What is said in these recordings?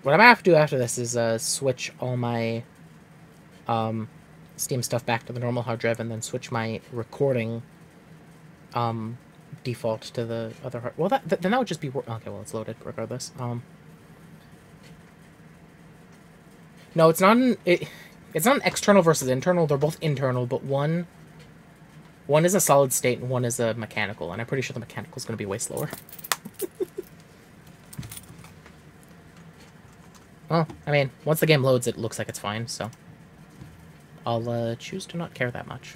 what I'm gonna have to do after this is switch all my Steam stuff back to the normal hard drive, and then switch my recording default to the other hard. Well, then that would just be okay. Well, it's loaded regardless. No, it's not it's not an external versus internal. They're both internal, but one is a solid state and one is a mechanical, and I'm pretty sure the mechanical is going to be way slower. Well, I mean, once the game loads, it looks like it's fine, so I'll choose to not care that much.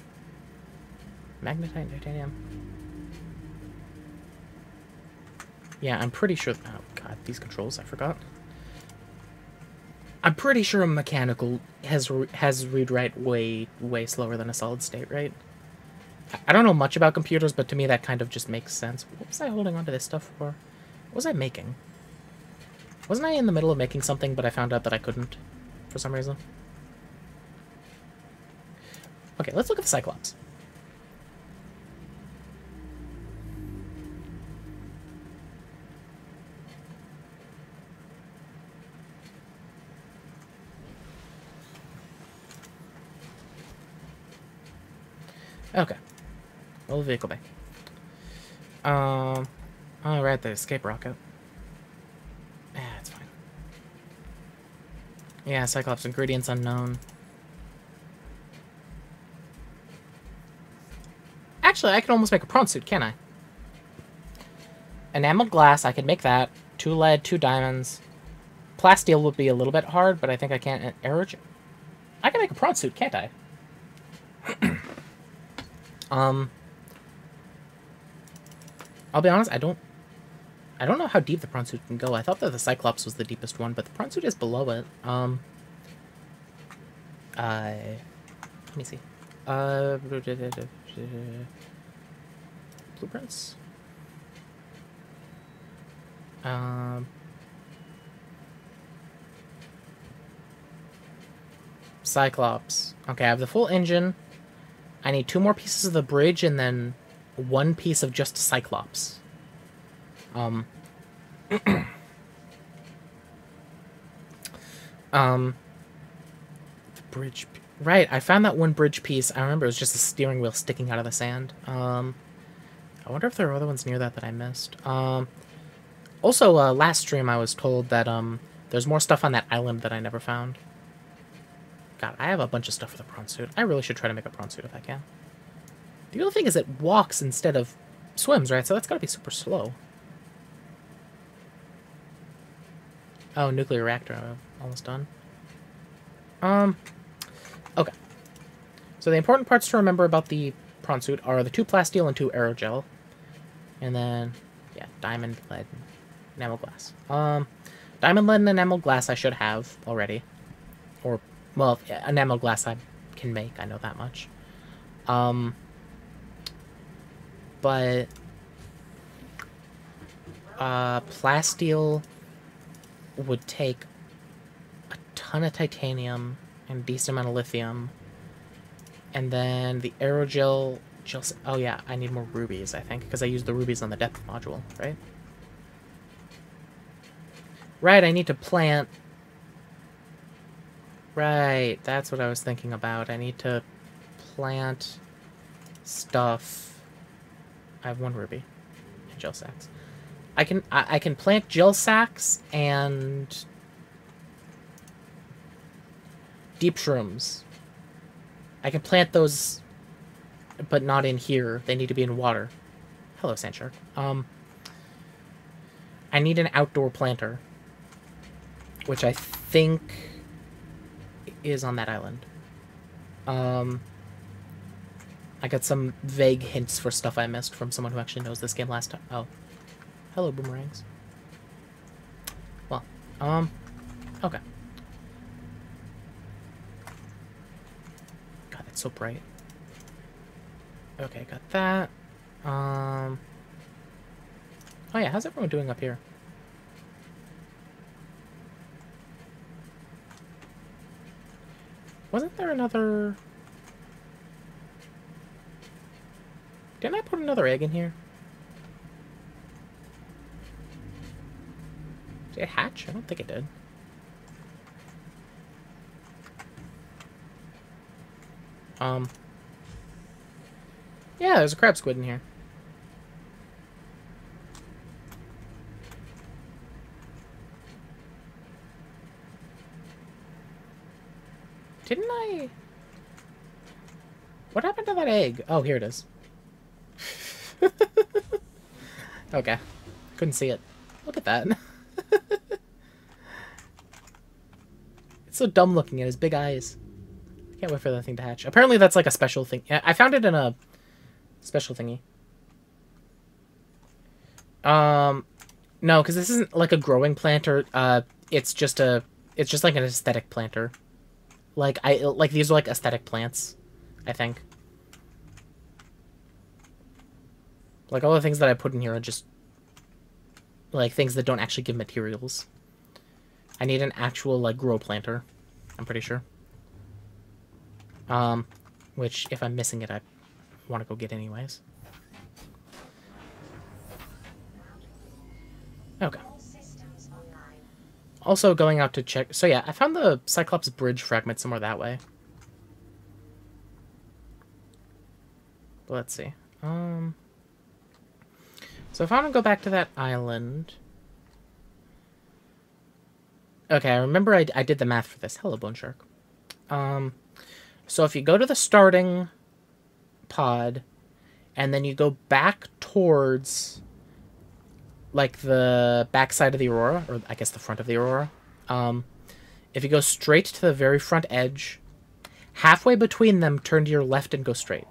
Magnetite, titanium. Yeah, I'm pretty sure... Oh, God, these controls, I forgot. I'm pretty sure a mechanical has read-write way slower than a solid state, right? I don't know much about computers, but to me that kind of just makes sense. What was I holding onto this stuff for? What was I making? Wasn't I in the middle of making something, but I found out that I couldn't for some reason? Okay, let's look at the Cyclops. Okay. Old vehicle bay. Alright, the escape rocket. Yeah, it's fine. Yeah, Cyclops ingredients unknown. Actually, I can almost make a prawn suit, can't I? Enamel glass, I could make that. 2 lead, 2 diamonds. Plasteel would be a little bit hard, but I think I can't. I can make a prawn suit, can't I? I'll be honest, I don't know how deep the prawn suit can go. I thought that the Cyclops was the deepest one, but the prawn suit is below it. Let me see. Blueprints? Cyclops. Okay, I have the full engine. I need 2 more pieces of the bridge and then 1 piece of just Cyclops. The bridge... Right, I found that 1 bridge piece. I remember it was just a steering wheel sticking out of the sand. I wonder if there are other ones near that I missed. Also, last stream I was told that there's more stuff on that island that I never found. God, I have a bunch of stuff for the prawn suit. I really should try to make a prawn suit if I can. The other thing is it walks instead of swims, right? So that's gotta be super slow. Oh, nuclear reactor. I'm almost done. Okay. So the important parts to remember about the prawn suit are the 2 plasteel and 2 aerogel. And then, yeah, diamond, lead, and enamel glass. Diamond, lead, and enamel glass I should have already. Or, well, enamel glass I can make, I know that much. But plasteel would take a ton of titanium and a decent amount of lithium. And then the aerogel... Oh yeah, I need more rubies, I think, because I used the rubies on the depth module, right? Right, I need to plant... Right, that's what I was thinking about. I need to plant stuff. I have 1 ruby and gel sacks. I can plant gel sacks and deep shrooms. I can plant those, but not in here. They need to be in water. Hello, sand shark. I need an outdoor planter, which I think is on that island. I got some vague hints for stuff I missed from someone who actually knows this game last time. Oh. Hello, boomerangs. Well, okay. God, it's so bright. Okay, got that. Oh yeah, how's everyone doing up here? Wasn't there another... Didn't I put another egg in here? Did it hatch? I don't think it did. Yeah, there's a crab squid in here. Didn't I... What happened to that egg? Oh, here it is. Okay. Couldn't see it. Look at that. It's so dumb looking at his big eyes. Can't wait for that thing to hatch. Apparently that's like a special thing. I found it in a special thingy. No, because this isn't like a growing planter. It's just like an aesthetic planter. Like these are like aesthetic plants, I think. Like all the things that I put in here are just like things that don't actually give materials. I need an actual like grow planter, I'm pretty sure. Which if I'm missing it, I want to go get anyways. Okay. Also going out to check. So yeah, I found the Cyclops bridge fragment somewhere that way. But let's see. So if I want to go back to that island... Okay, I remember I did the math for this. Hello, Bone Shark. So if you go to the starting pod, and then you go back towards, like, the backside of the Aurora, or I guess the front of the Aurora, if you go straight to the very front edge, halfway between them, turn to your left and go straight.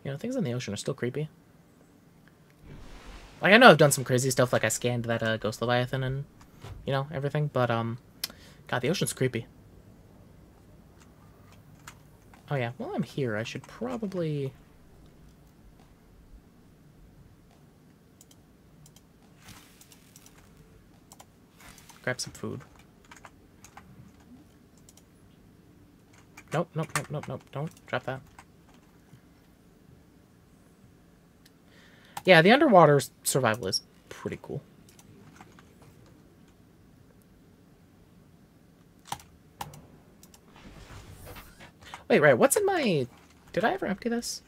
You know, things in the ocean are still creepy. Like, I know I've done some crazy stuff, like I scanned that Ghost Leviathan and, you know, everything, but, God, the ocean's creepy. Oh yeah, while I'm here, I should probably... grab some food. Nope, nope, nope, nope, nope, don't drop that. Yeah, the underwater survival is pretty cool. Wait, right, what's in my... Did I ever empty this?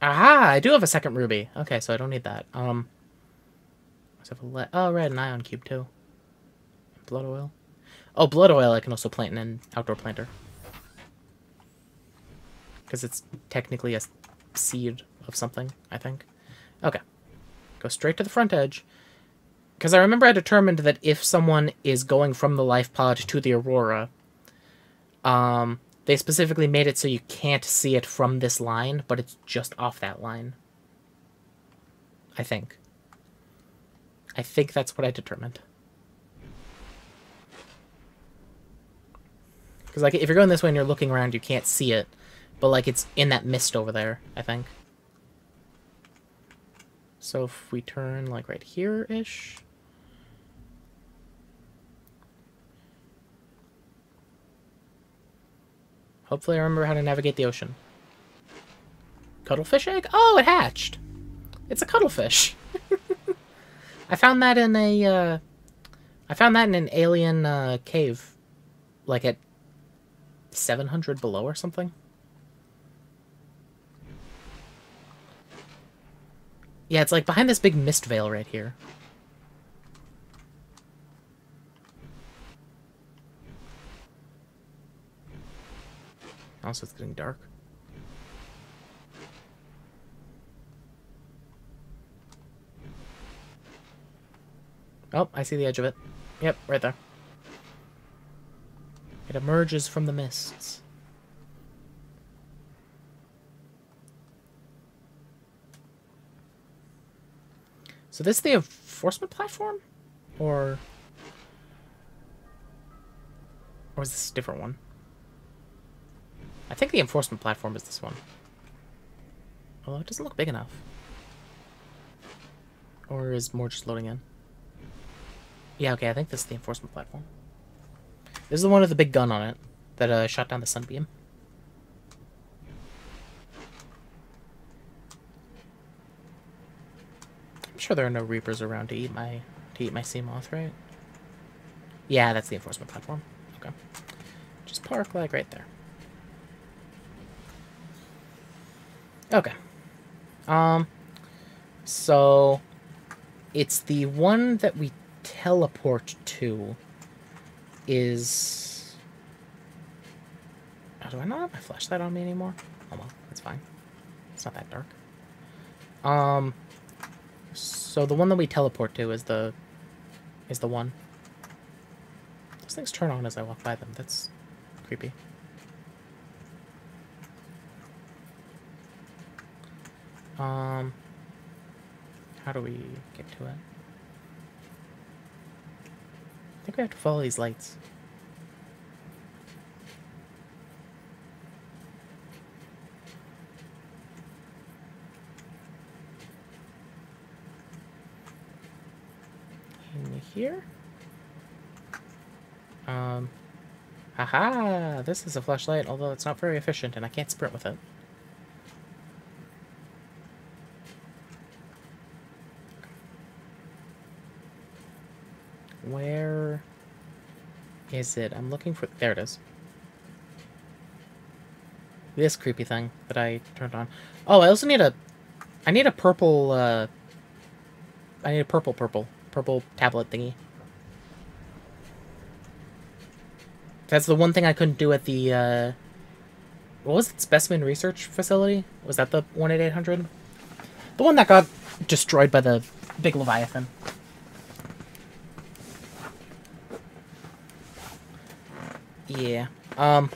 Aha! I do have a second ruby. Okay, so I don't need that. Oh, right, an ion cube, too. Blood oil. Oh, blood oil I can also plant in an outdoor planter. Because it's technically a seed of something, I think. Okay. Go straight to the front edge. Because I remember I determined that if someone is going from the life pod to the Aurora, they specifically made it so you can't see it from this line, but it's just off that line. I think. I think that's what I determined. Because, like, if you're going this way and you're looking around, you can't see it. But, like, it's in that mist over there, I think. So if we turn, like, right here-ish... Hopefully I remember how to navigate the ocean. Cuttlefish egg? Oh, it hatched! It's a cuttlefish! I found that in a, I found that in an alien, cave. Like at 700 below or something. Yeah, it's like behind this big mist veil right here. Also, it's getting dark. Oh, I see the edge of it. Yep, right there. It emerges from the mists. So this is the enforcement platform? Or is this a different one? I think the enforcement platform is this one. Although it doesn't look big enough. Or is more just loading in? Yeah, okay, I think this is the enforcement platform. This is the one with the big gun on it that shot down the sunbeam. I'm sure there are no Reapers around to eat to eat my sea moth, right? Yeah, that's the enforcement platform. Okay. Just park, like, right there. Okay. So... It's the one that we teleport to is... Oh, do I not have my flashlight on me anymore? Oh well, that's fine. It's not that dark. So the one that we teleport to is the one. Those things turn on as I walk by them. That's creepy. How do we get to it? I think we have to follow these lights. In here? Haha! This is a flashlight, although it's not very efficient and I can't sprint with it. Where is it? I'm looking for... There it is. This creepy thing that I turned on. Oh, I also need a... I need a purple, I need a purple tablet thingy. That's the one thing I couldn't do at the, what was it? Specimen Research Facility? Was that the one at 800? The one that got destroyed by the big Leviathan. Yeah. I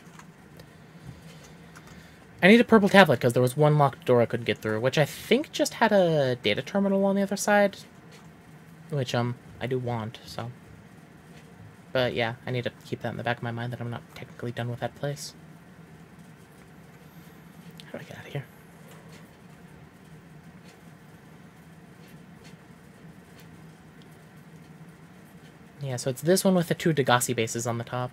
need a purple tablet because there was one locked door I couldn't get through, which I think just had a data terminal on the other side, which, I do want, so. But yeah, I need to keep that in the back of my mind that I'm not technically done with that place. How do I get out of here? Yeah, so it's this one with the 2 Degassi bases on the top.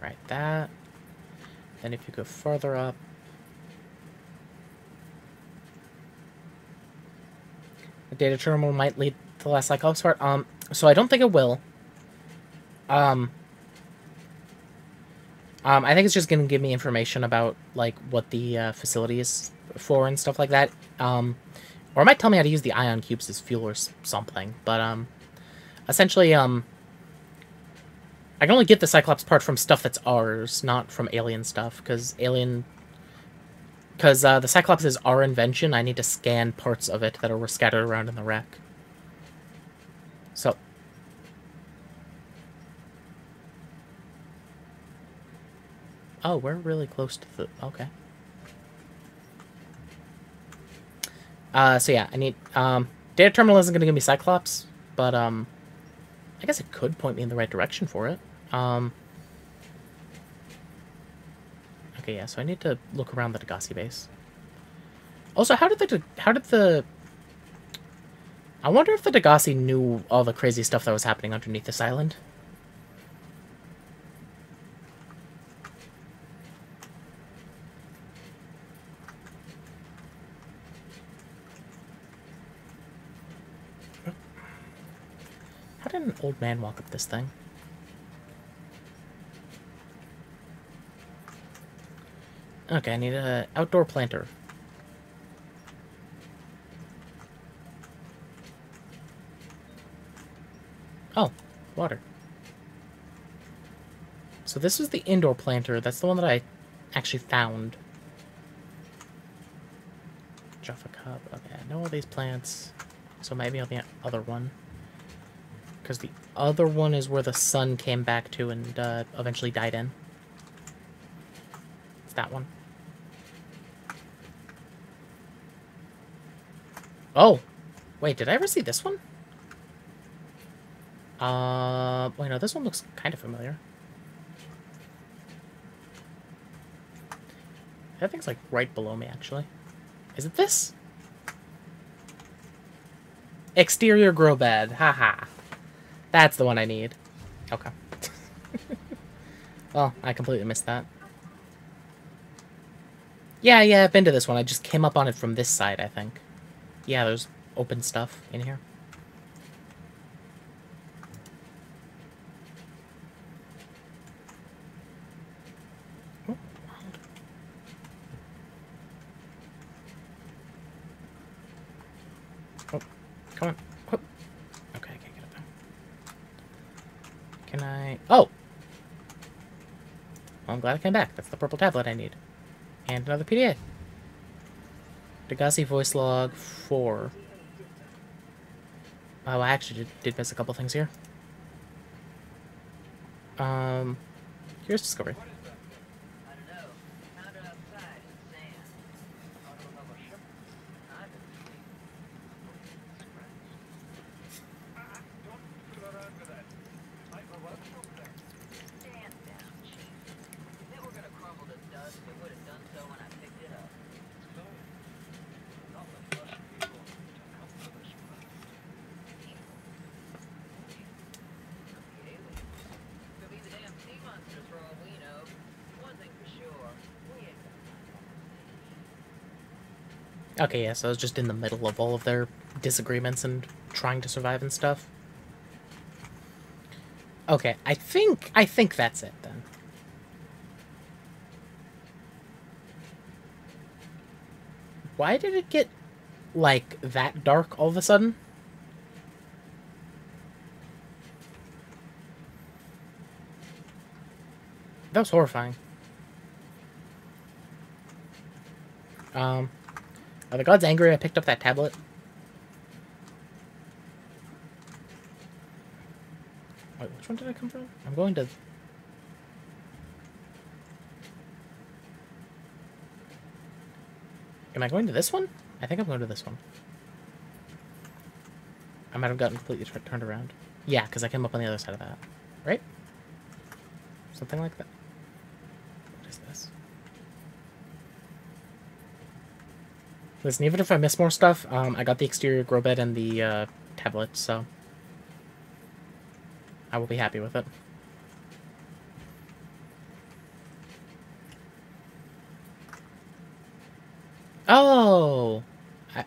Right, that. Then if you go further up... The data terminal might lead to the last Cyclops part. So I don't think it will. I think it's just going to give me information about, like, what the facility is for and stuff like that. Or it might tell me how to use the ion cubes as fuel or something. But, essentially, I can only get the Cyclops part from stuff that's ours, not from alien stuff, because the Cyclops is our invention. I need to scan parts of it that are scattered around in the wreck. So... Oh, we're really close to the... Okay. So yeah, I need... Data terminal isn't going to give me Cyclops, but, I guess it could point me in the right direction for it. Okay, yeah, so I need to look around the Degassi base. Also, how did the... I wonder if the Degassi knew all the crazy stuff that was happening underneath this island. How did an old man walk up this thing? Okay, I need an outdoor planter. Oh, water. So this is the indoor planter. That's the one that I actually found. Jaffa cup. Okay, I know all these plants. So maybe on the other one. Because the other one is where the sun came back to and eventually died in. It's that one. Oh! Wait, did I ever see this one? Wait, no, this one looks kind of familiar. That thing's, like, right below me, actually. Is it this? Exterior grow bed. Haha. That's the one I need. Okay. Well, I completely missed that. Yeah, I've been to this one. I just came up on it from this side, I think. Yeah, there's open stuff in here. Oh, come on. Oh. Okay, I can't get it now. Can I... Oh! Well, I'm glad I came back. That's the purple tablet I need. And another PDA. Degassi voice log 4. Oh, I actually did miss a couple things here. Here's Discovery. Okay, yeah, so I was just in the middle of all of their disagreements and trying to survive and stuff. Okay, I think that's it then. Why did it get, like, that dark all of a sudden? That was horrifying. Are the gods angry I picked up that tablet? Wait, which one did I come from? I'm going to... Am I going to this one? I think I'm going to this one. I might have gotten completely turned around. Yeah, because I came up on the other side of that. Right? Something like that. What is this? Listen, even if I miss more stuff, I got the exterior grow bed and the tablet, so I will be happy with it. Oh!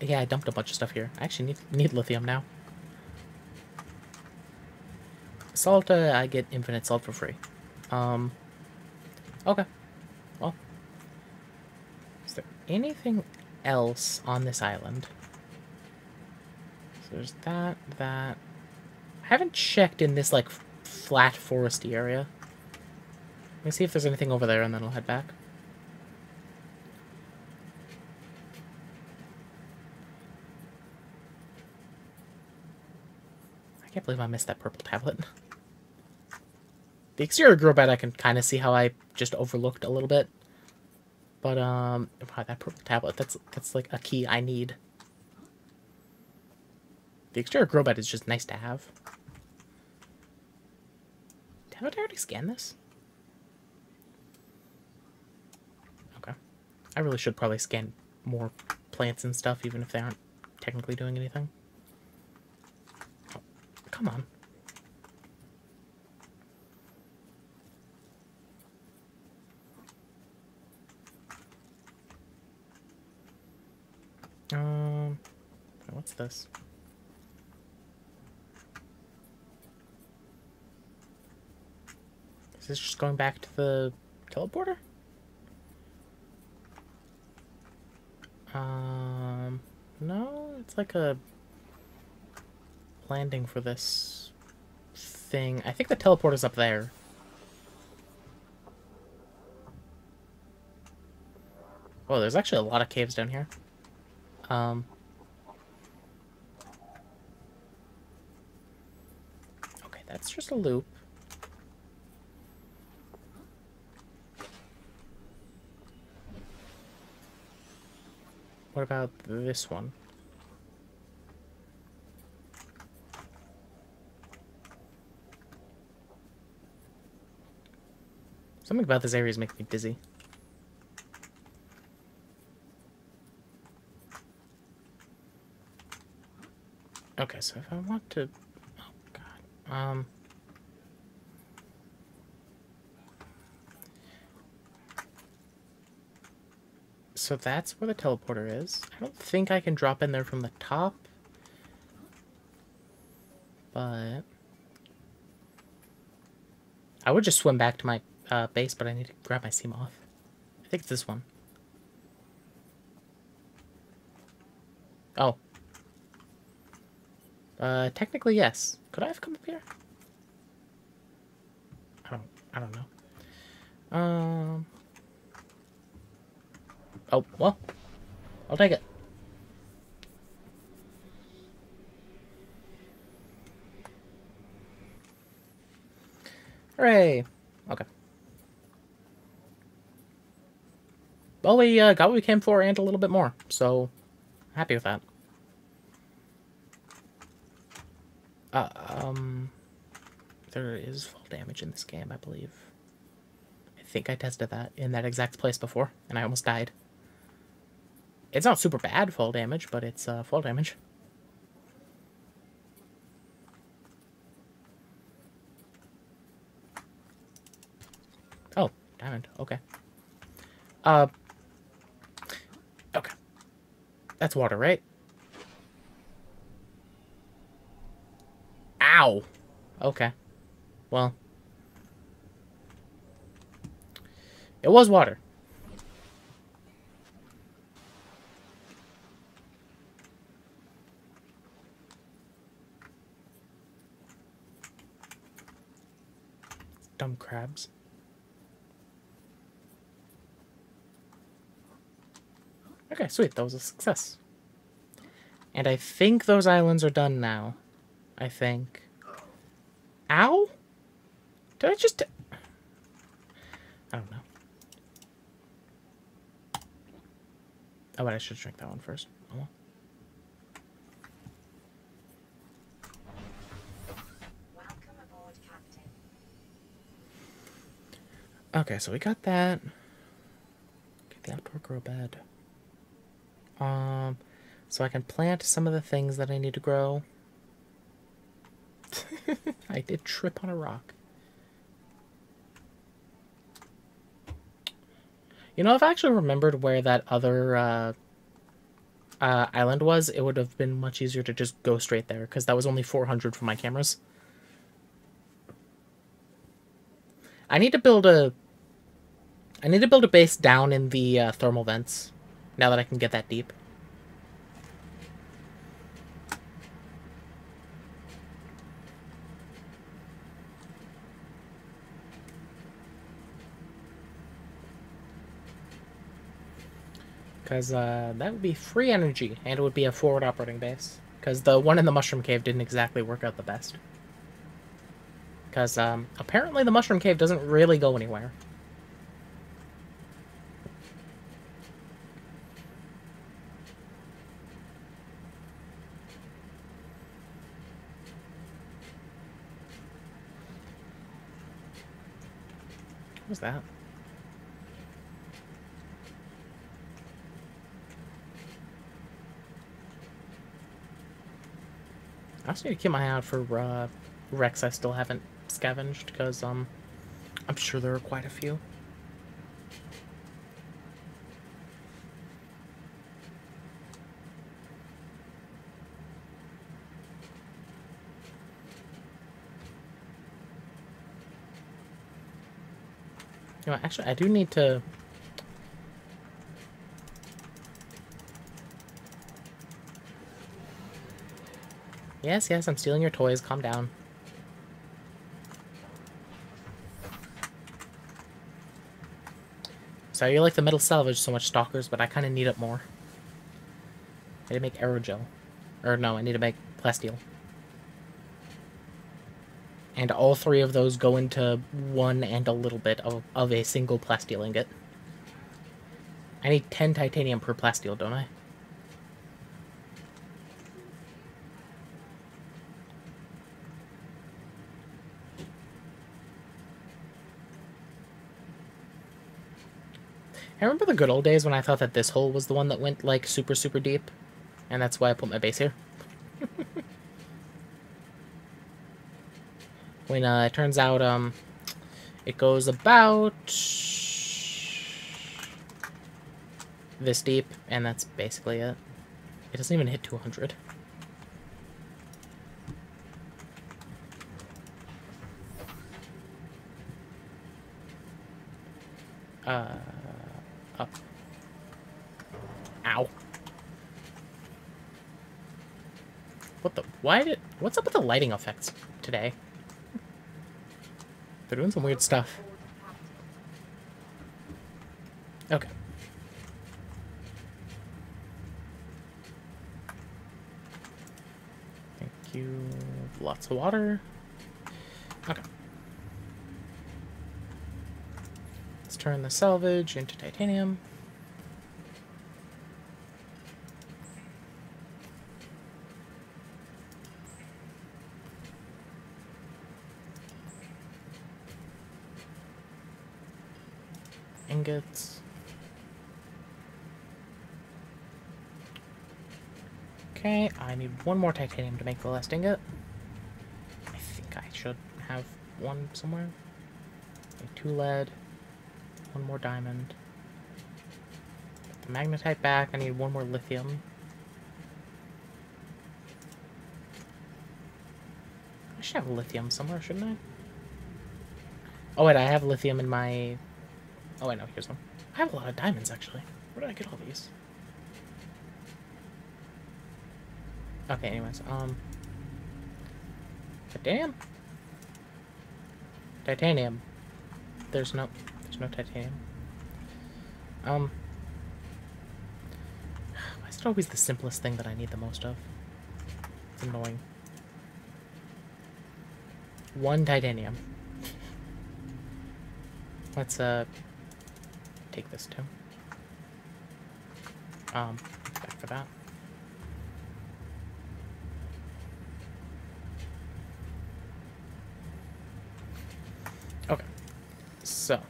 Yeah, I dumped a bunch of stuff here. I actually need lithium now. Salt, I get infinite salt for free. Okay. Well. Is there anything else on this island? So there's that. I haven't checked in this, like, flat foresty area. Let me see if there's anything over there, and then I'll head back. I can't believe I missed that purple tablet. The exterior grow bed I can kind of see how I just overlooked a little bit. But, wow, that purple tablet, that's like a key I need. The exterior grow bed is just nice to have. Haven't I already scanned this? Okay. I really should probably scan more plants and stuff, even if they aren't technically doing anything. Oh, come on. What's this? Is this just going back to the teleporter? No, it's like a landing for this thing. I think the teleporter's up there. Oh, there's actually a lot of caves down here. Okay, that's just a loop. What about this one? Something about this area is making me dizzy. Okay, so if I want to... Oh, God. So that's where the teleporter is. I don't think I can drop in there from the top. But... I would just swim back to my base, but I need to grab my sea moth. I think it's this one. Oh. Technically, yes. Could I have come up here? I don't know. Oh, well. I'll take it. Hooray! Okay. Well, we got what we came for and a little bit more, so happy with that. There is fall damage in this game, I believe. I think I tested that in that exact place before, and I almost died. It's not super bad fall damage, but it's fall damage. Oh, diamond. Okay. Okay. That's water, right? Ow! Okay. Well. It was water. Dumb crabs. Okay, sweet. That was a success. And I think those islands are done now. I think. Ow? Did I just... I don't know. Oh, but I should drink that one first. Oh, well. Welcome aboard, Captain. Okay, so we got that. Get the outdoor grow bed. So I can plant some of the things that I need to grow. I did trip on a rock. You know, if I actually remembered where that other island was, it would have been much easier to just go straight there, because that was only 400 for my cameras. I need to build a base down in the thermal vents, now that I can get that deep. Because that would be free energy, and it would be a forward operating base. Because the one in the Mushroom Cave didn't exactly work out the best. Because apparently the Mushroom Cave doesn't really go anywhere. What was that? I also need to keep my eye out for wrecks I still haven't scavenged, because I'm sure there are quite a few. You know, actually, I do need to... Yes, yes, I'm stealing your toys. Calm down. Sorry you like the metal salvage so much, stalkers, but I kind of need it more. I need to make aerogel. Or no, I need to make plasteel. And all three of those go into one and a little bit of a single plasteel ingot. I need 10 titanium per plasteel, don't I? I remember the good old days when I thought that this hole was the one that went, like, super, super deep. And that's why I put my base here. When, it turns out, it goes about... this deep, and that's basically it. It doesn't even hit 200. Up. Ow. What the? What's up with the lighting effects today? They're doing some weird stuff. Okay. Thank you. Lots of water. Okay. Let's turn the salvage into titanium. Ingots. Okay, I need one more titanium to make the last ingot. I think I should have one somewhere. Okay, 2 lead, 1 more diamond. Put the magnetite back. I need 1 more lithium. I should have lithium somewhere, shouldn't I? Oh wait, I have lithium in my... Oh wait, no, here's one. I have a lot of diamonds, actually. Where did I get all these? Okay, anyways, titanium? Titanium. There's no titanium. Why is it always the simplest thing that I need the most of? It's annoying. 1 titanium. Let's, take this too. Back for that. Okay. So,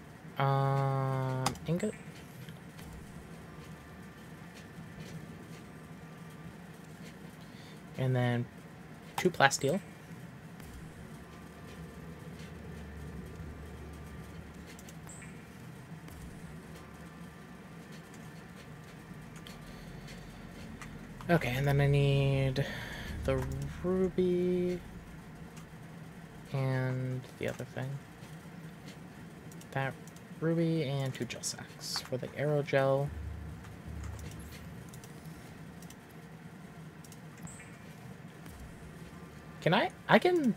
ingot. And then 2 plasteel. Okay, and then I need the ruby and the other thing. That ruby and 2 gel sacks for the aerogel. I can...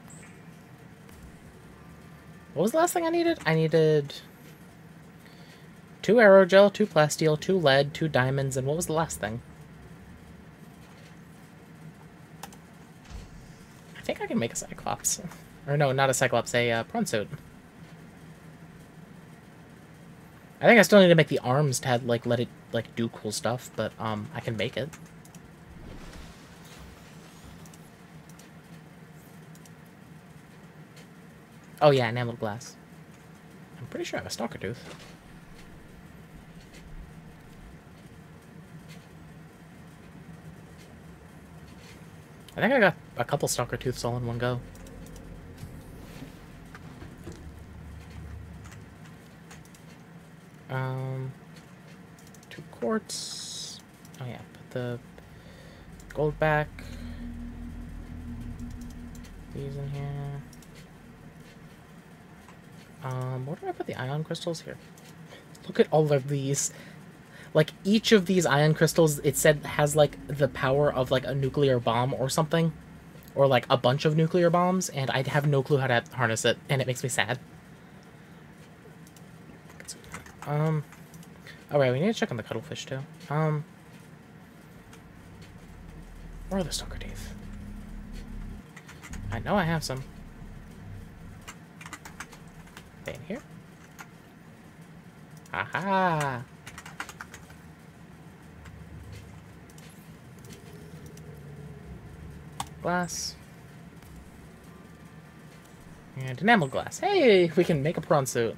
What was the last thing I needed? I needed 2 aerogel, 2 plasteel, 2 lead, 2 diamonds, and what was the last thing? I think I can make a Cyclops. Or no, not a Cyclops, a prawn suit. I think I still need to make the arms to have, like, let it, like, do cool stuff, but, I can make it. Oh yeah, enameled glass. I'm pretty sure I have a stalker tooth. I think I got a couple stalker tooths all in one go. Um, 2 quartz. Oh yeah, put the gold back. These in here. Where do I put the ion crystals? Here. Look at all of these. Like, each of these ion crystals, it said, has, like, the power of, like, a nuclear bomb or something. Or, like, a bunch of nuclear bombs, and I have no clue how to harness it, and it makes me sad. Alright, we need to check on the cuttlefish, too. Where are the stalker teeth? I know I have some. They in here? Aha! Glass. And enamel glass. Hey, we can make a prawn suit.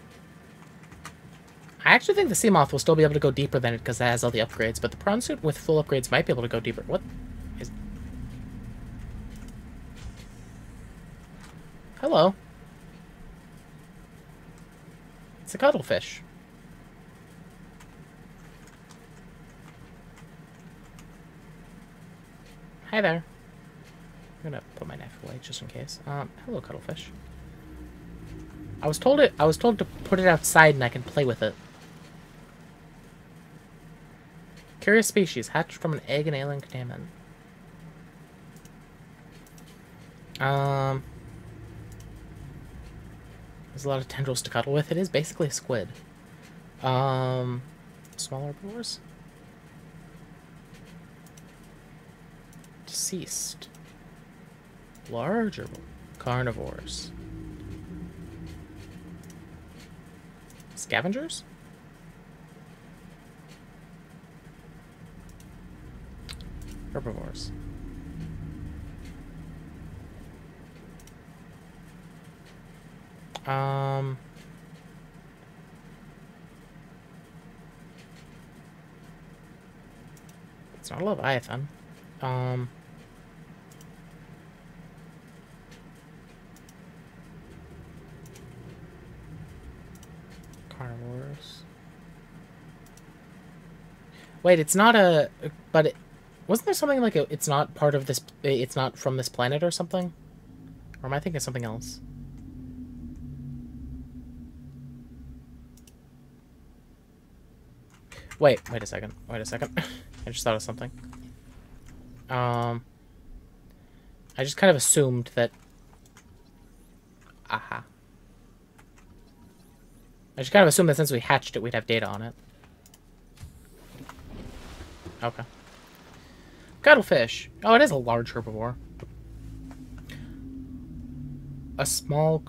I actually think the sea moth will still be able to go deeper than it because it has all the upgrades, but the prawn suit with full upgrades might be able to go deeper. What is... Hello. It's a cuttlefish. Hi there. I'm gonna put my knife away just in case. Hello, cuttlefish. I was told to put it outside and I can play with it. Curious species hatched from an egg and alien contaminant. Um, there's a lot of tendrils to cuddle with. It is basically a squid. Small herbivores? Deceased. Larger carnivores. Scavengers? Herbivores. It's not a leviathan. Carnivores. Wait, it's not a... But it... Wasn't there something like a... It's not part of this... It's not from this planet or something? Or am I thinking of something else? Wait a second. Wait a second. I just thought of something. I just kind of assumed that... Aha. I just kind of assumed that since we hatched it, we'd have data on it. Okay. Cuttlefish. Oh, it is a large herbivore. A small...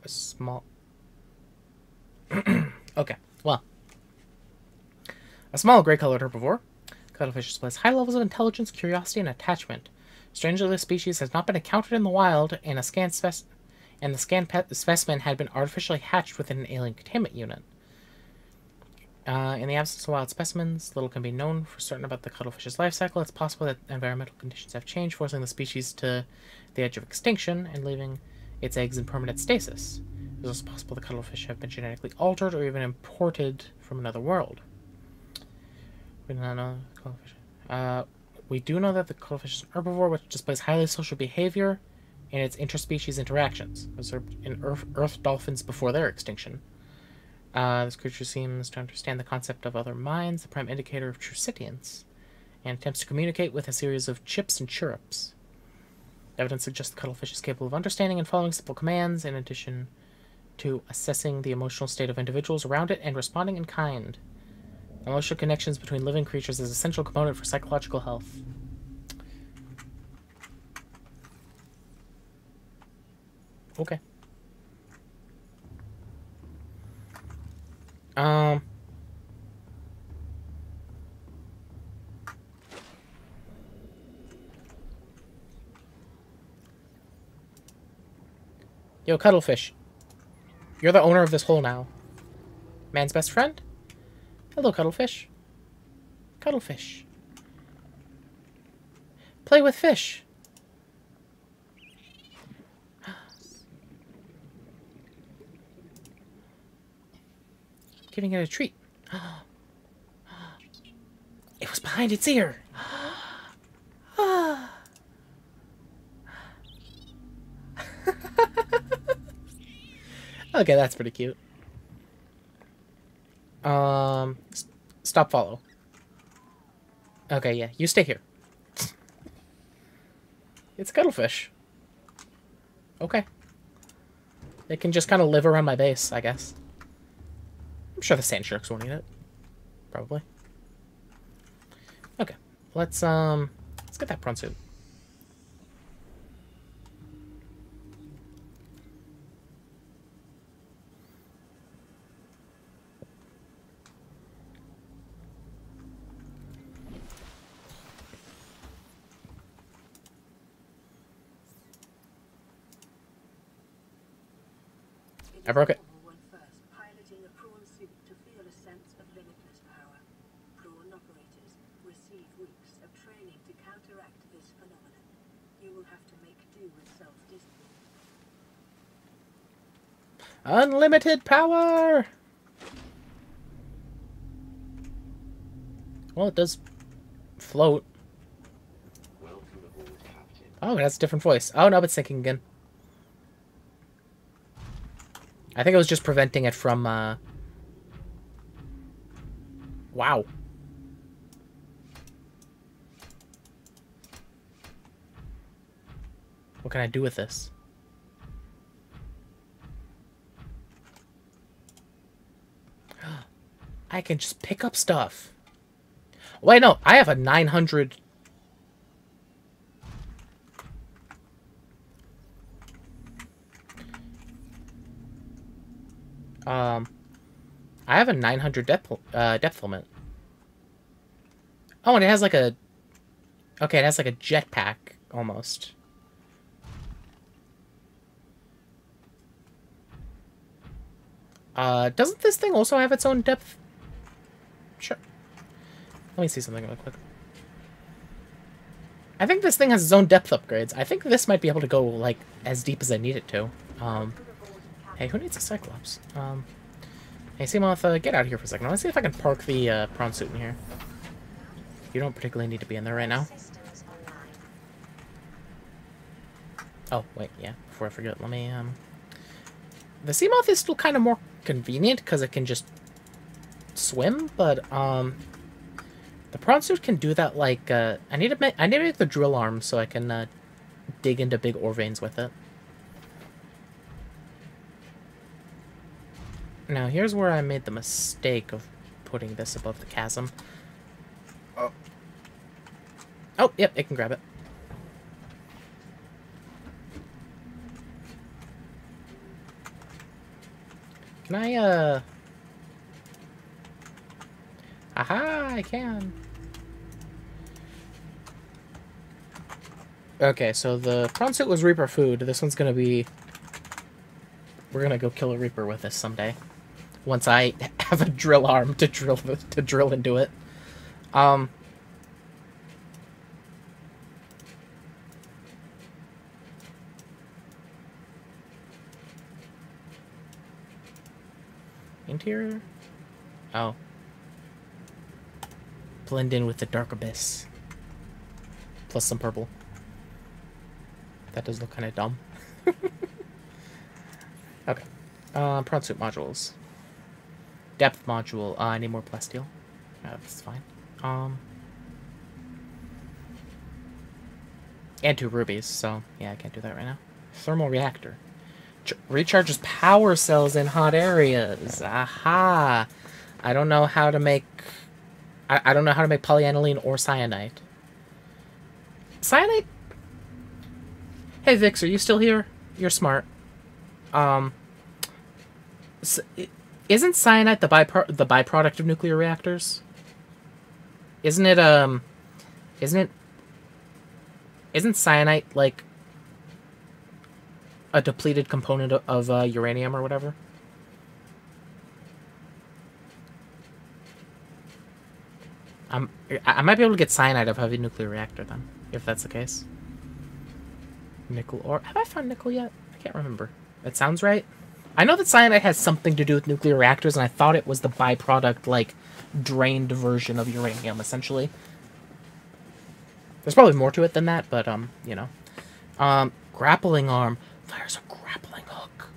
A small... Okay, well. A small gray-colored herbivore. Cuttlefish displays high levels of intelligence, curiosity, and attachment. Strangely, the species has not been encountered in the wild, and the scanned specimen had been artificially hatched within an alien containment unit. In the absence of wild specimens, little can be known for certain about the cuttlefish's life cycle. It's possible that environmental conditions have changed, forcing the species to the edge of extinction and leaving its eggs in permanent stasis. It is also possible the cuttlefish have been genetically altered or even imported from another world. We do not know the cuttlefish. We do know that the cuttlefish is an herbivore which displays highly social behavior in its interspecies interactions, observed in Earth dolphins before their extinction. This creature seems to understand the concept of other minds, the prime indicator of true sentience, and attempts to communicate with a series of chips and chirrups. Evidence suggests the cuttlefish is capable of understanding and following simple commands, in addition to assessing the emotional state of individuals around it and responding in kind. Emotional connections between living creatures is an essential component for psychological health. Okay. Yo, Cuttlefish. You're the owner of this hole now. Man's best friend? Hello, Cuttlefish. Cuttlefish. Play with fish. Giving it a treat. It was behind its ear. Okay, that's pretty cute. Stop follow. Okay, yeah, you stay here. It's a cuttlefish. Okay. It can just kind of live around my base, I guess. I'm sure the sand sharks won't eat it. Probably. Okay. Let's get that prawn suit. I broke it. Piloting a prawn suit to feel a sense of limitless power. Prawn operators receive weeks of training to counteract this phenomenon. You will have to make do with self-discipline. Unlimited power! Well, it does float. Welcome aboard, Captain. Oh, it has a different voice. Oh, no, it's sinking again. I think it was just preventing it from, Wow. What can I do with this? I can just pick up stuff. Wait, no, I have a 900... I have a 900 depth limit. Oh, and it has like a... Okay, it has like a jetpack, almost. Doesn't this thing also have its own depth? Sure. Let me see something real quick. I think this thing has its own depth upgrades. I think this might be able to go, like, as deep as I need it to. Hey, who needs a Cyclops? Hey, Seamoth, get out of here for a second. I want to see if I can park the prawn suit in here. You don't particularly need to be in there right now. Oh, wait, yeah. Before I forget, let me, The Seamoth is still kind of more convenient because it can just swim, but, the prawn suit can do that, like, I need to make the drill arm so I can, dig into big ore veins with it. Now, here's where I made the mistake of putting this above the chasm. Oh. Oh, yep, it can grab it. Can I, Aha, I can. Okay, so the prawn suit was Reaper food. This one's gonna be... We're gonna go kill a Reaper with this someday. Once I have a drill arm to drill into it. Interior? Oh. Blend in with the dark abyss. Plus some purple. That does look kind of dumb. Okay. Prawn suit modules. Depth module. I need more plasteel. That's fine. And 2 rubies, so yeah, I can't do that right now. Thermal reactor. Recharges power cells in hot areas. Aha! I don't know how to make... I don't know how to make polyaniline or cyanite. Cyanite? Hey, Vix, are you still here? You're smart. Isn't cyanite the byproduct of nuclear reactors? Isn't cyanite like a depleted component of uranium or whatever? I might be able to get cyanide of heavy nuclear reactor then, if that's the case. Nickel ore. Have I found nickel yet? I can't remember. That sounds right. I know that cyanide has something to do with nuclear reactors, and I thought it was the byproduct, like, drained version of uranium, essentially. There's probably more to it than that, but, you know. Grappling arm. There's a grappling hook.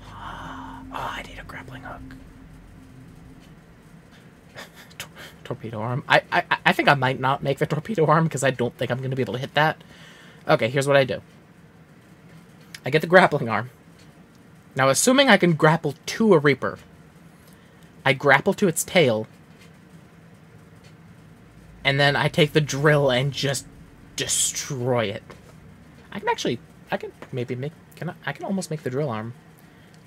Oh, I need a grappling hook. Torpedo arm. I think I might not make the torpedo arm, because I don't think I'm going to be able to hit that. Okay, here's what I do. I get the grappling arm. Now, assuming I can grapple to a Reaper, I grapple to its tail, and then I take the drill and just destroy it. I can maybe make, I can almost make the drill arm.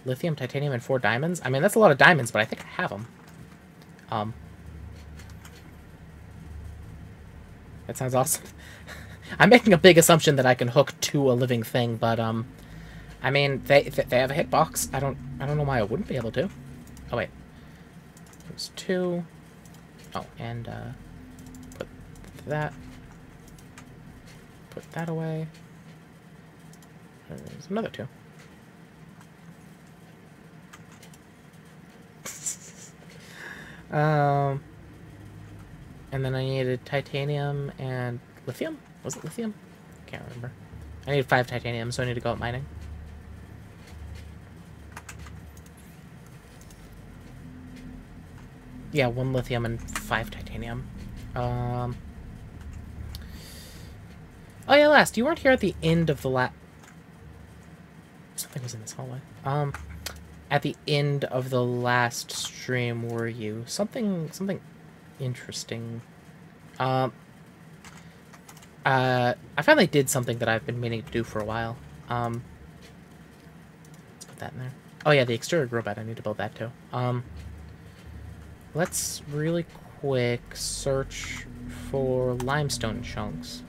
Lithium, titanium, and 4 diamonds. I mean, that's a lot of diamonds, but I think I have them. That sounds awesome. I'm making a big assumption that I can hook to a living thing, but, I mean, they have a hitbox. I don't know why I wouldn't be able to. Oh, wait. There's 2. Oh, and, put that away. There's another 2. And then I needed titanium and lithium? Was it lithium? Can't remember. I need 5 titanium, so I need to go out mining. Yeah, 1 lithium and 5 titanium. Oh yeah, last, you weren't here at the end of the something was in this hallway. At the end of the last stream, were you? Something interesting. I finally did something that I've been meaning to do for a while. Let's put that in there. Oh yeah, the exterior robot, I need to build that too. Let's really quick search for limestone chunks.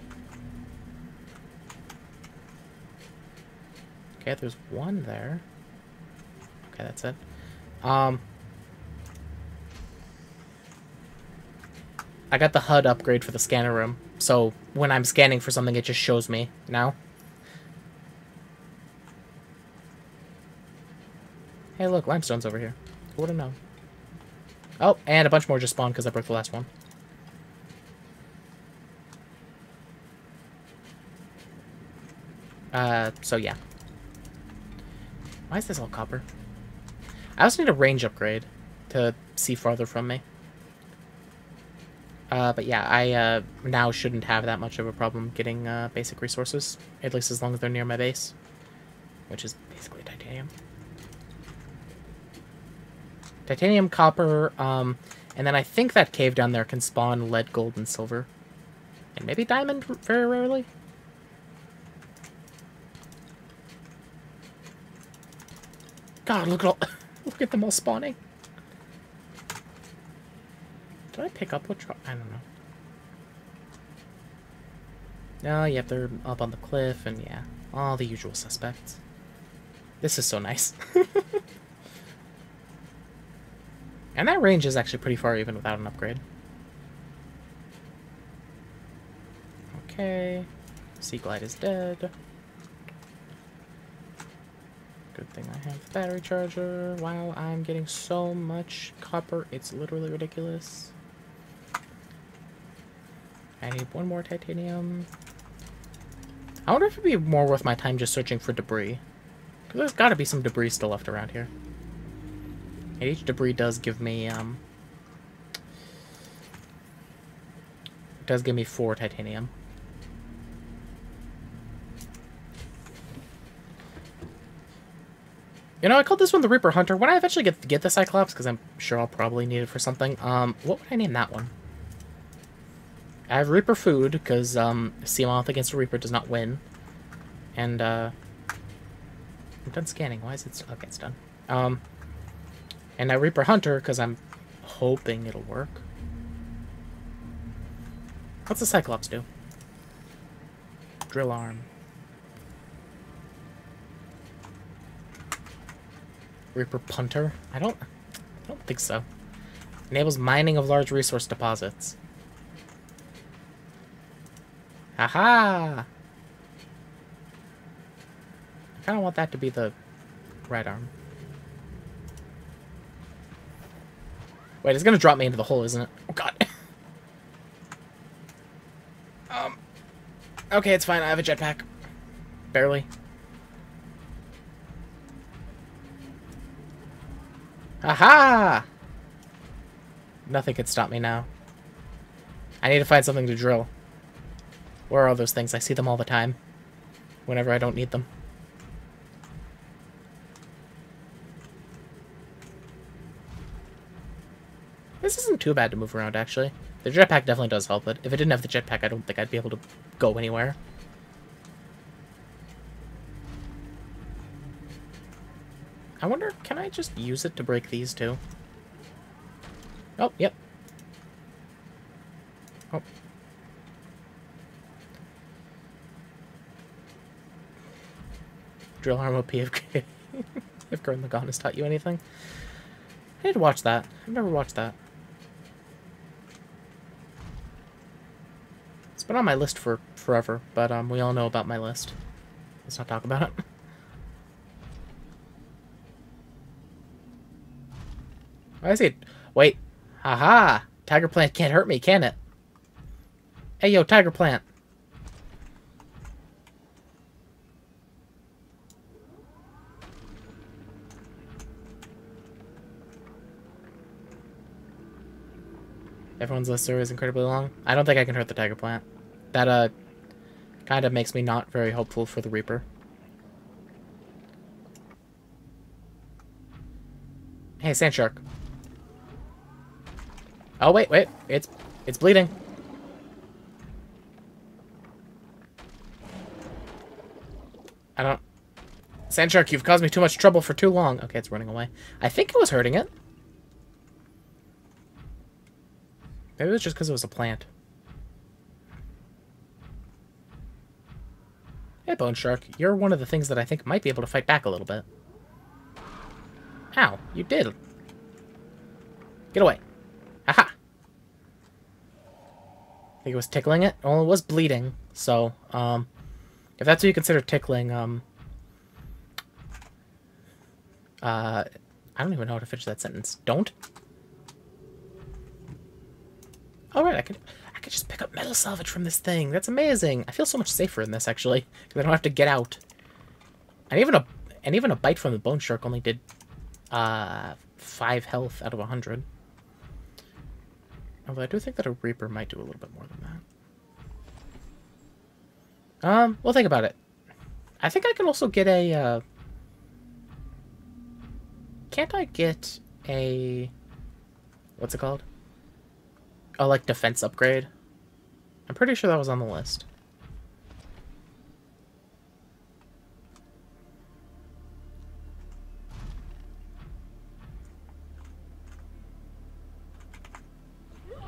Okay, there's one there. Okay, that's it. I got the HUD upgrade for the scanner room, so when I'm scanning for something, it just shows me now. Hey, look, limestone's over here. Who would've known? Oh, and a bunch more just spawned because I broke the last one. So yeah. Why is this all copper? I also need a range upgrade to see farther from me. But yeah, I now shouldn't have that much of a problem getting basic resources, at least as long as they're near my base, which is basically titanium. Titanium, copper, and then I think that cave down there can spawn lead, gold, and silver. And maybe diamond very rarely? God, look at all look at them all spawning. Did I pick up what I don't know. No, yep, they're up on the cliff, and yeah, all the usual suspects. This is so nice. And that range is actually pretty far even without an upgrade. Okay. Sea Glide is dead. Good thing I have the battery charger. Wow, I'm getting so much copper. It's literally ridiculous. I need one more titanium. I wonder if it'd be more worth my time just searching for debris. Because there's got to be some debris still left around here. And each debris does give me, does give me 4 titanium. You know, I called this one the Reaper Hunter. When I eventually get the Cyclops, because I'm sure I'll probably need it for something, what would I name that one? I have Reaper Food, because, Seamoth against a Reaper does not win. And, I'm done scanning. Why is it... Okay, it's done. And I Reaper Hunter, because I'm hoping it'll work. What's the Cyclops do? Drill arm. Reaper Punter? I don't think so. Enables mining of large resource deposits. Haha! I kind of want that to be the right arm. Wait, it's gonna drop me into the hole, isn't it? Oh god. Okay, it's fine. I have a jetpack. Barely. Aha! Nothing can stop me now. I need to find something to drill. Where are all those things? I see them all the time. Whenever I don't need them. This isn't too bad to move around, actually. The jetpack definitely does help, but if I didn't have the jetpack, I don't think I'd be able to go anywhere. I wonder, can I just use it to break these too? Oh, yep. Oh. Drill arm OP if Gurren Lagann has taught you anything. I need to watch that. I've never watched that. It's been on my list for forever, but we all know about my list. Let's not talk about it. Why is it? Wait. Haha! Tiger Plant can't hurt me, can it? Hey, yo, Tiger Plant. Everyone's list is incredibly long. I don't think I can hurt the Tiger Plant. That, kind Kind of makes me not very hopeful for the Reaper. Hey, sand shark. Oh, wait. It's bleeding. I don't... Sand shark, you've caused me too much trouble for too long. Okay, it's running away. I think it was hurting it. Maybe it was just because it was a plant. Hey, Bone Shark. You're one of the things that I think might be able to fight back a little bit. Ow, you did. Get away. Aha! I think it was tickling it. Well, it was bleeding, so, if that's what you consider tickling, I don't even know how to finish that sentence. Don't? Alright, I could just pick up metal salvage from this thing. That's amazing. I feel so much safer in this, actually, because I don't have to get out. And even a bite from the bone shark only did 5 health out of 100. Although I do think that a Reaper might do a little bit more than that. We'll think about it. I think I can also get a, can't I get a... What's it called? Oh, like, defense upgrade? I'm pretty sure that was on the list.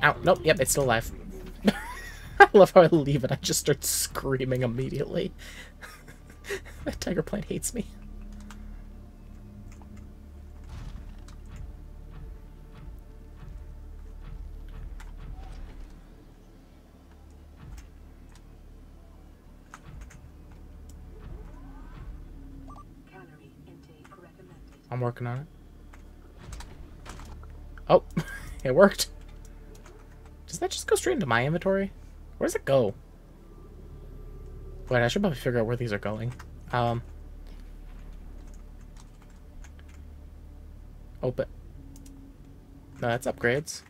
Ow, nope, yep, it's still alive. I love how I leave it, I just start screaming immediately. That tiger plant hates me. Calorie intake recommended. I'm working on it. Oh, it worked. Does that just go straight into my inventory? Where does it go? Wait, I should probably figure out where these are going. Open. No, that's upgrades.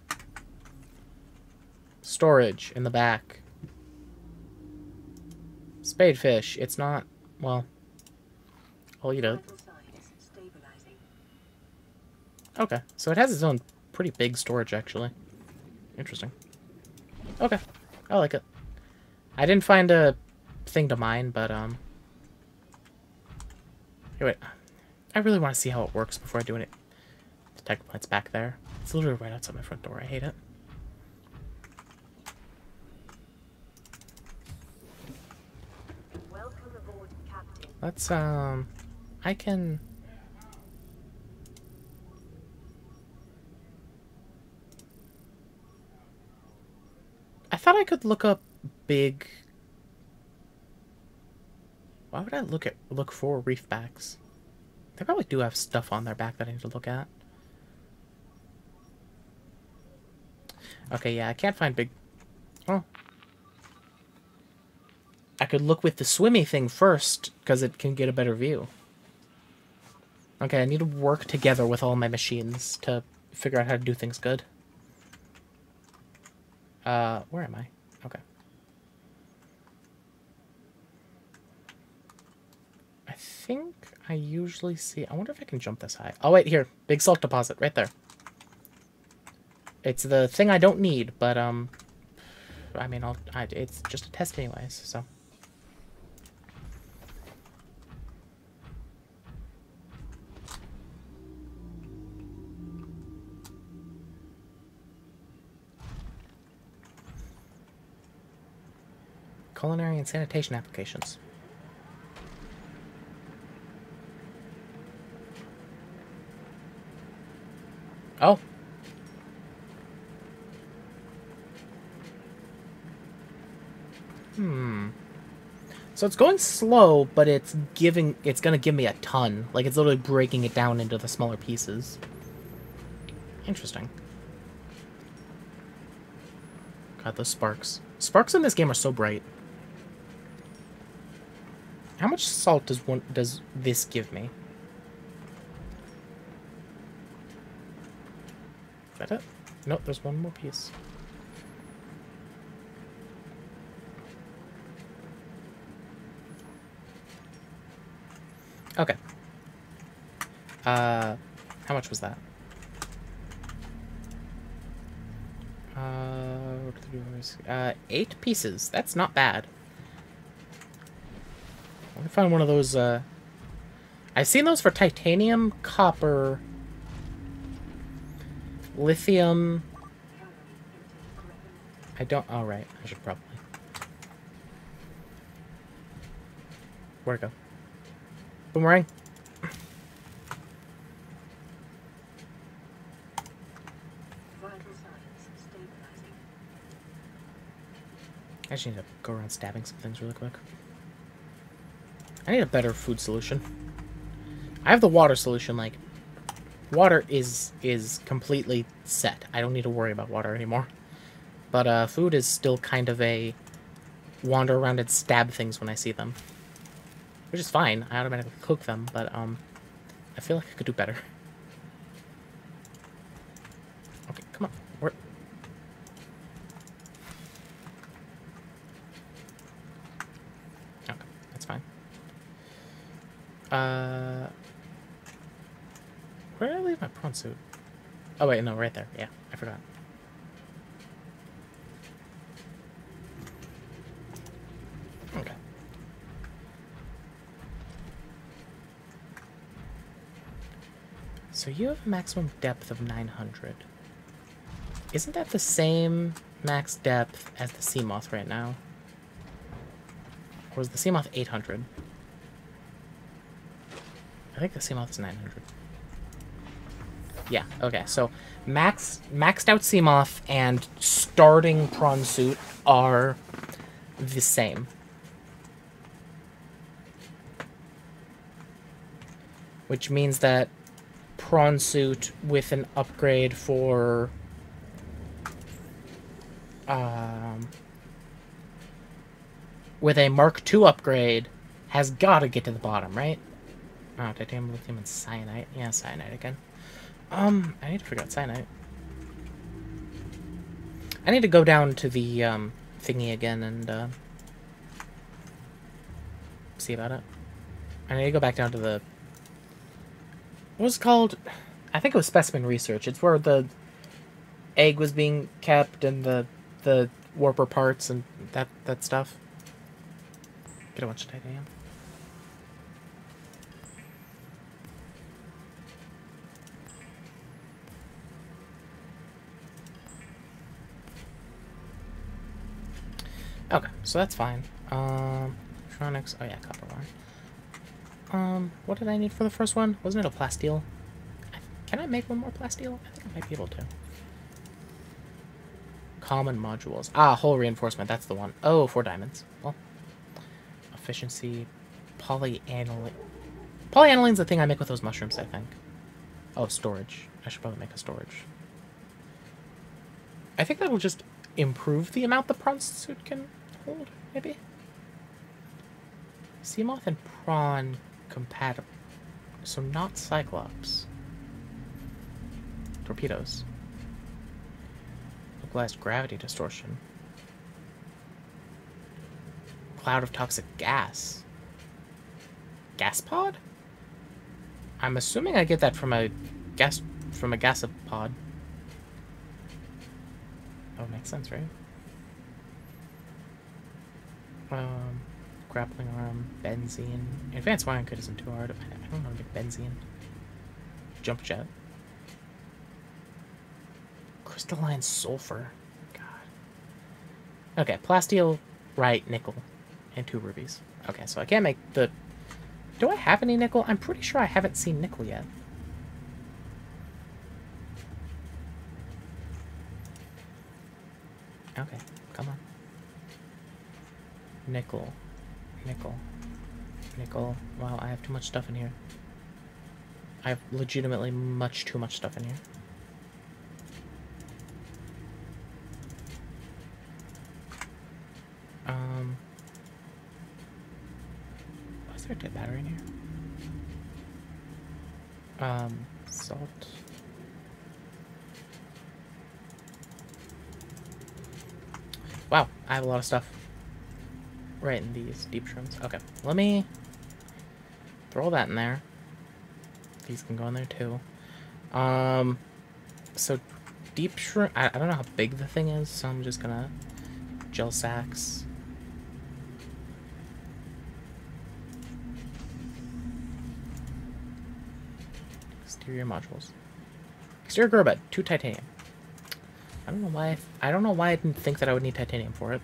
Storage in the back. Spadefish. It's not... Well... I'll eat it. Vital signs stabilizing. Okay, so it has its own pretty big storage, actually. Interesting. Okay, I like it. I didn't find a thing to mine, but, Hey, wait. I really want to see how it works before I do it. The tech plant's back there. It's literally right outside my front door. I hate it. Welcome aboard, Captain. Let's, I can... I thought I could look up big... Why would I look for reefbacks? They probably do have stuff on their back that I need to look at. Okay, yeah, I can't find big... Oh. I could look with the swimmy thing first, because it can get a better view. Okay, I need to work together with all my machines to figure out how to do things good. Where am I? Okay. I think I usually see... I wonder if I can jump this high. Oh, wait, here. Big salt deposit, right there. It's the thing I don't need, but, I mean, it's just a test anyways, so... Culinary and sanitation applications. Oh. So it's going slow, but it's gonna give me a ton. Like, it's literally breaking it down into the smaller pieces. Interesting. God, those sparks. Sparks in this game are so bright. How much salt does this give me? Is that it? Nope, there's one more piece. Okay. How much was that? 8 pieces. That's not bad. Let me find one of those, I've seen those for titanium, copper, lithium. I don't... Oh, right. I should probably... Where'd it go? Boomerang? Vital signs stabilizing. I just need to go around stabbing some things really quick. I need a better food solution. I have the water solution, like... Water is completely set. I don't need to worry about water anymore. But, food is still kind of a... wander around and stab things when I see them. Which is fine. I automatically cook them, but, I feel like I could do better. Okay, come on. Where... Okay, that's fine. Where did I leave my prawn suit? Oh, wait, no, right there. Yeah, I forgot. Okay. So you have a maximum depth of 900. Isn't that the same max depth as the sea moth right now? Or is the sea moth 800? I think the sea moth is 900. Yeah, okay, so maxed out sea moth and starting prawn suit are the same. Which means that prawn suit with an upgrade for with a Mark II upgrade has got to get to the bottom, right? Oh, titanium, lithium, and cyanide. Yeah, cyanide again. I need to figure out cyanide. I need to go down to the thingy again and see about it. I need to go back down to the... What was it called? I think it was specimen research. It's where the egg was being kept and the warper parts and that stuff. Get a bunch of titanium. Okay, so that's fine. Electronics. Oh yeah, copper wire. What did I need for the first one? Wasn't it a plasteel? Can I make one more plasteel? I think I might be able to. Common modules. Ah, hull reinforcement. That's the one. Oh, 4 diamonds. Well, efficiency, polyaniline. Polyaniline the thing I make with those mushrooms, I think. Oh, storage. I should probably make a storage. I think that will just improve the amount the prawn suit can hold, maybe? Sea moth and prawn compatible. So not Cyclops. Torpedoes. Localized gravity distortion. Cloud of toxic gas. Gas pod? I'm assuming I get that from a gasopod. Oh, makes sense, right? Grappling arm, benzene. Advanced wiring kit isn't too hard. I don't know how to make benzene. Jump jet. Crystalline sulfur. God. Okay, plasteel, right, nickel, and 2 rubies. Okay, so I can't make the... Do I have any nickel? I'm pretty sure I haven't seen nickel yet. Okay, come on. Nickel. Nickel. Nickel. Wow, I have too much stuff in here. I have legitimately much too much stuff in here. Why is there a dead battery in here? Salt. Wow, I have a lot of stuff right in these deep shrooms. Okay, let me Throw all that in there. These can go in there too. So deep shroom. I don't know how big the thing is, so I'm just gonna gel sacks. Exterior modules. Exterior grow bed, 2 titanium. I don't know why I didn't think that I would need titanium for it.